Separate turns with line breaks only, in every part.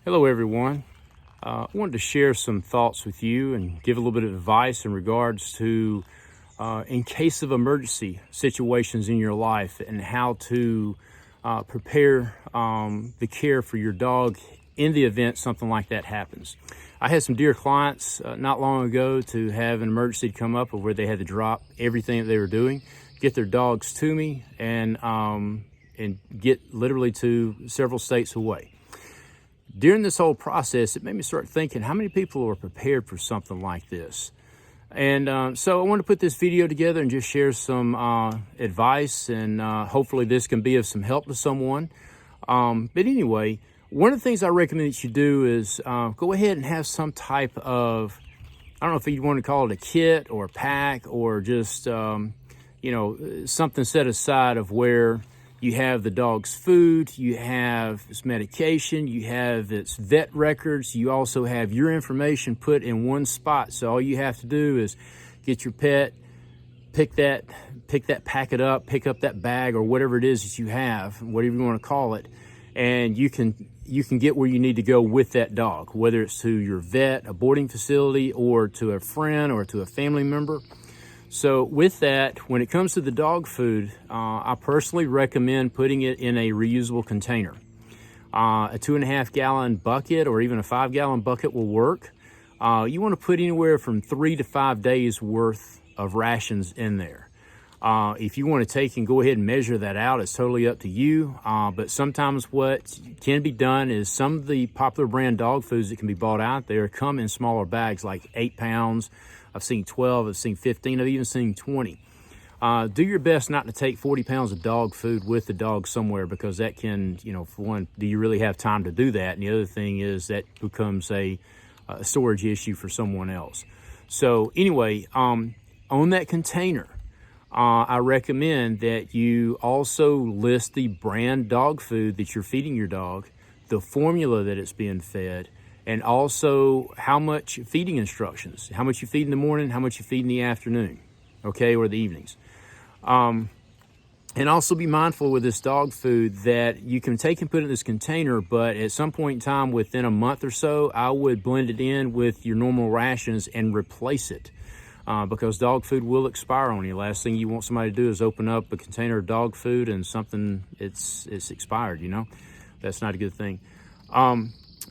Hello everyone. I wanted to share some thoughts with you and give a little bit of advice in regards to in case of emergency situations in your life and how to prepare the care for your dog in the event something like that happens. I had some dear clients not long ago to have an emergency come up of where they had to drop everything that they were doing, get their dogs to me, and get literally to several states away. During this whole process, it made me start thinking, how many people are prepared for something like this? And so I want to put this video together and just share some advice, and hopefully this can be of some help to someone. But anyway, one of the things I recommend that you do is go ahead and have some type of, I don't know if you want to call it a kit or a pack or just, something set aside of where you have the dog's food, you have its medication, you have its vet records, you also have your information put in one spot. So all you have to do is get your pet, pick that packet up, pick up that bag or whatever it is that you have, whatever you want to call it, and you can get where you need to go with that dog, whether it's to your vet, a boarding facility, or to a friend or to a family member. So with that, when it comes to the dog food, I personally recommend putting it in a reusable container. A 2.5 gallon bucket or even a 5 gallon bucket will work. You want to put anywhere from 3 to 5 days worth of rations in there. If you want to take and go ahead and measure that out, it's totally up to you. But sometimes what can be done is some of the popular brand dog foods that can be bought out there come in smaller bags, like 8 pounds. I've seen 12, I've seen 15, I've even seen 20. Do your best not to take 40 pounds of dog food with the dog somewhere, because that can, for one, do you really have time to do that? And the other thing is that becomes a storage issue for someone else. So anyway, on that container, I recommend that you also list the brand dog food that you're feeding your dog, the formula that it's being fed, and also how much feeding instructions, how much you feed in the morning, how much you feed in the afternoon, okay, or the evenings. And also be mindful with this dog food that you can take and put it in this container, but at some point in time, within a month or so, I would blend it in with your normal rations and replace it. Because dog food will expire on you. Last thing you want somebody to do is open up a container of dog food and something, it's expired, That's not a good thing.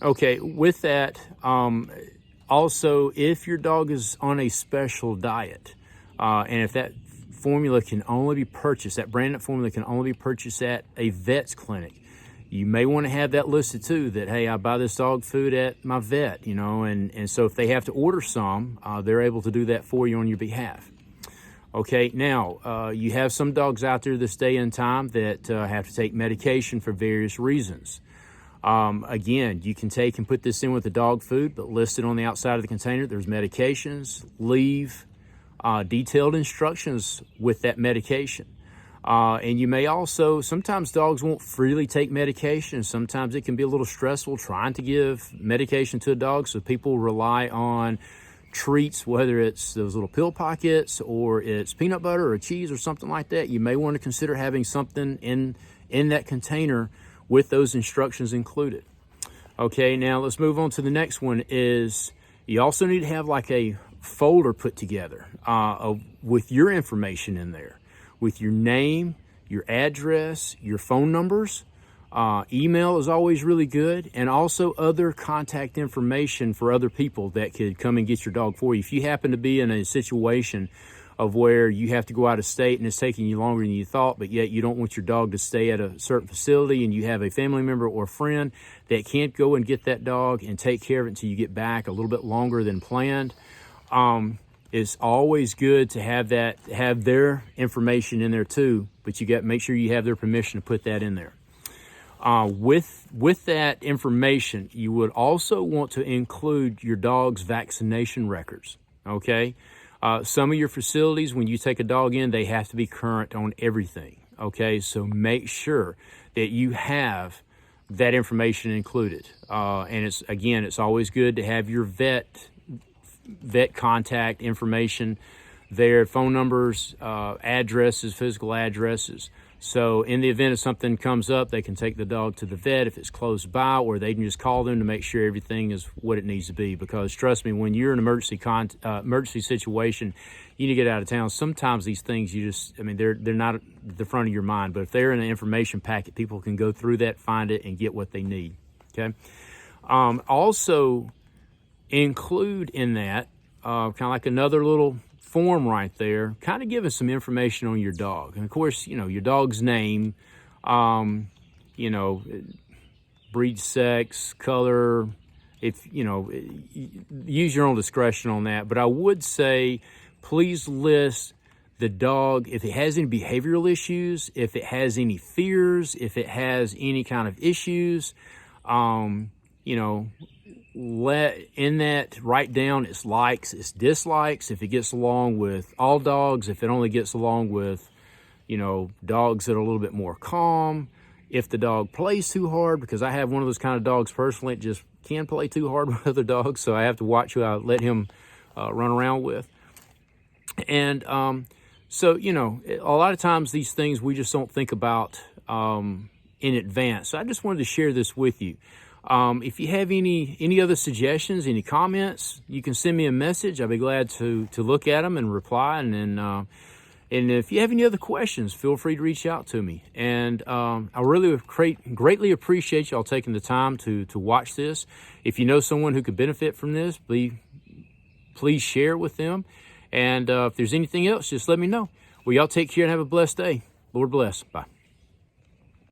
Okay, with that, also, if your dog is on a special diet, and if that formula can only be purchased, that branded formula can only be purchased at a vet's clinic, you may want to have that listed too, that, hey, I buy this dog food at my vet, and so if they have to order some, they're able to do that for you on your behalf. Okay, now, you have some dogs out there this day and time that have to take medication for various reasons. Again, you can take and put this in with the dog food, but listed on the outside of the container, there's medications, leave, detailed instructions with that medication. And you may also, sometimes dogs won't freely take medication. Sometimes it can be a little stressful trying to give medication to a dog. So people rely on treats, whether it's those little pill pockets or it's peanut butter or cheese or something like that. You may want to consider having something in that container with those instructions included. Okay, now let's move on to the next one. Is you also need to have like a folder put together with your information in there, with your name, your address, your phone numbers. Email is always really good, and also other contact information for other people that could come and get your dog for you. If you happen to be in a situation of where you have to go out of state and it's taking you longer than you thought, but yet you don't want your dog to stay at a certain facility, and you have a family member or friend that can't go and get that dog and take care of it until you get back a little bit longer than planned, it's always good to have their information in there too, but you got to make sure you have their permission to put that in there. With that information, you would also want to include your dog's vaccination records, okay? Some of your facilities, when you take a dog in, they have to be current on everything, okay? So make sure that you have that information included. And it's always good to have your vet contact information there, phone numbers, addresses, physical addresses. So in the event of something comes up, they can take the dog to the vet if it's close by, or they can just call them to make sure everything is what it needs to be. Because trust me, when you're in an emergency situation, you need to get out of town. Sometimes these things they're not at the front of your mind, but if they're in an information packet, people can go through that, find it, and get what they need. Okay. Also include in that kind of like another little form right there, kind of giving some information on your dog. And of course, your dog's name, breed, sex, color, use your own discretion on that. But I would say, please list the dog, if it has any behavioral issues, if it has any fears, if it has any kind of issues, write down its likes, its dislikes, if it gets along with all dogs, if it only gets along with, dogs that are a little bit more calm, if the dog plays too hard, because I have one of those kind of dogs personally, it just can play too hard with other dogs, so I have to watch who I let him run around with. And so, a lot of times these things we just don't think about in advance. So I just wanted to share this with you. If you have any other suggestions, any comments, you can send me a message. I'll be glad to look at them and reply. And then, and if you have any other questions, feel free to reach out to me. And I really greatly appreciate y'all taking the time to watch this. If you know someone who could benefit from this, please share it with them. And if there's anything else, just let me know. Well, y'all take care and have a blessed day. Lord bless. Bye.